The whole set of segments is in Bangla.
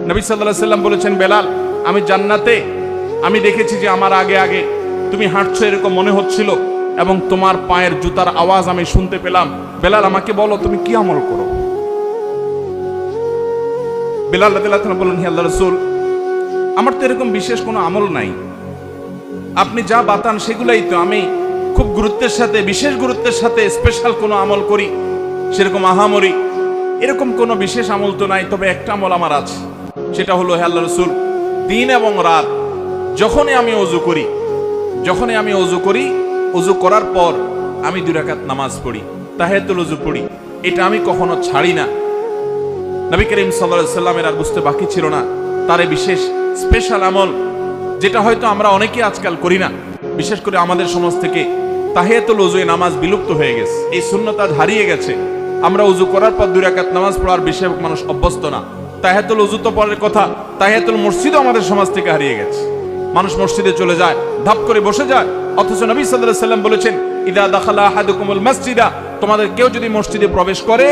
নবী সাল্লাল্লাহু আলাইহি সাল্লাম বলেছেন, বেলাল, আমি জান্নাতে আমি দেখেছি যে আমার আগে আগে তুমি হাঁটছো, এরকম মনে হচ্ছিল, এবং তোমার পায়ের জুতার আওয়াজ আমি শুনতে পেলাম। বেলাল, আমাকে বলো তুমি কি আমল করো? বেলাল রাদিয়াল্লাহু আনহু বললেন, হে আল্লাহর রাসূল, আমার তো এরকম বিশেষ কোনো আমল নাই, আপনি যা বাতান সেগুলাই তো। আমি খুব গুরুত্বের সাথে, বিশেষ গুরুত্বের সাথে স্পেশাল কোনো আমল করি সেরকম আহামরি এরকম কোনো বিশেষ আমল তো নাই। তবে একটা আমল আমার আছে, সেটা হলো, হে আল্লাহর রাসূল, দিন এবং রাত যখনই আমি ওযু করি, ওযু করার পর আমি 2 রাকাত নামাজ পড়ি, তাহিয়াতুল ওযু পড়ি। এটা আমি কখনো ছাড়ি না। নবী করিম সাল্লাল্লাহু আলাইহি সাল্লামের আর বুঝতে বাকি ছিল না তার এই বিশেষ স্পেশাল আমল, যেটা হয়তো আমরা অনেকেই আজকাল করি না। বিশেষ করে আমাদের সমাজ থেকে তাহিয়াতুল ওযু নামাজ বিলুপ্ত হয়ে গেছে, এই সুন্নাত আজ হারিয়ে গেছে। আমরা ওযু করার পর 2 রাকাত নামাজ পড়ার বেশিরভাগ মানুষ অভ্যস্ত না। তাহিয়াতুল ওযু তো পরের কথা, তাহিয়াতুল মসজিদও আমাদের সমাজ থেকে হারিয়ে গেছে। মানুষ মসজিদে চলে যায়, ধাপ করে বসে যায়, অথচ নবী সাল্লাল্লাহু আলাইহি সাল্লাম বলেছেন, ইদা দাখালা আহাদুকুমুল মাসজিদা, তোমাদের কেউ যদি মসজিদে প্রবেশ করে,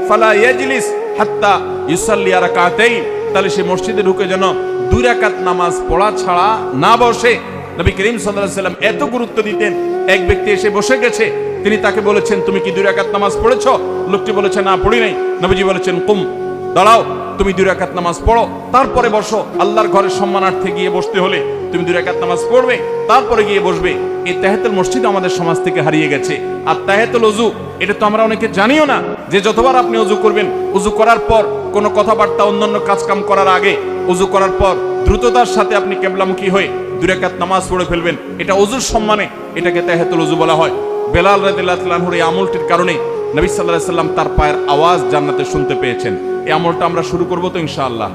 ফালা ইয়াজলিস হাত্তা ইউসাল্লি রাকাতাইন, তাহলে সে মসজিদে ঢুকে যেন 2 রাকাত নামাজ পড়া ছাড়া না বসে। নবী করিম সাল্লাল্লাহু আলাইহি সাল্লাম এত গুরুত্ব দিতেন। এক ব্যক্তি এসে বসে গেছে, তিনি তাকে বলেছেন, তুমি কি 2 রাকাত নামাজ পড়েছো? লোকটি বলেছে, না পড়ি নাই। নবীজি বলেছেন, কুম, দাঁড়াও, তুমি 2 রাকাত নামাজ পড়ো, তারপরে বসো। আল্লাহর ঘরের সম্মানার্থে গিয়ে বসতে হলে তুমি 2 রাকাত নামাজ পড়বে, তারপরে গিয়ে বসবে। এই তাহিয়াতুল মসজিদ আমাদের সমাজ থেকে হারিয়ে গেছে। আর তাহিয়াতুল ওযু, এটা তো আমরা অনেকে জানিও না, যে যতবার আপনি ওযু করবেন, ওযু করার পর কোনো কথাবার্তা অন্যান্য কাজকাম করার আগে, ওযু করার পর দ্রুততার সাথে আপনি কিবলামুখী হয়ে 2 রাকাত নামাজ পড়ে ফেলবেন। এটা ওযুর সম্মানে, এটাকে তাহিয়াতুল ওযু বলা হয়। বেলাল রাদিয়াল্লাহু আনহুর এই আমলটির কারণে নবী সাল্লাল্লাহু আলাইহি সাল্লাম তার পায়ের আওয়াজ জান্নাতে শুনতে পেয়েছেন। এই আমলটা আমরা শুরু করব তো ইনশাআল্লাহ।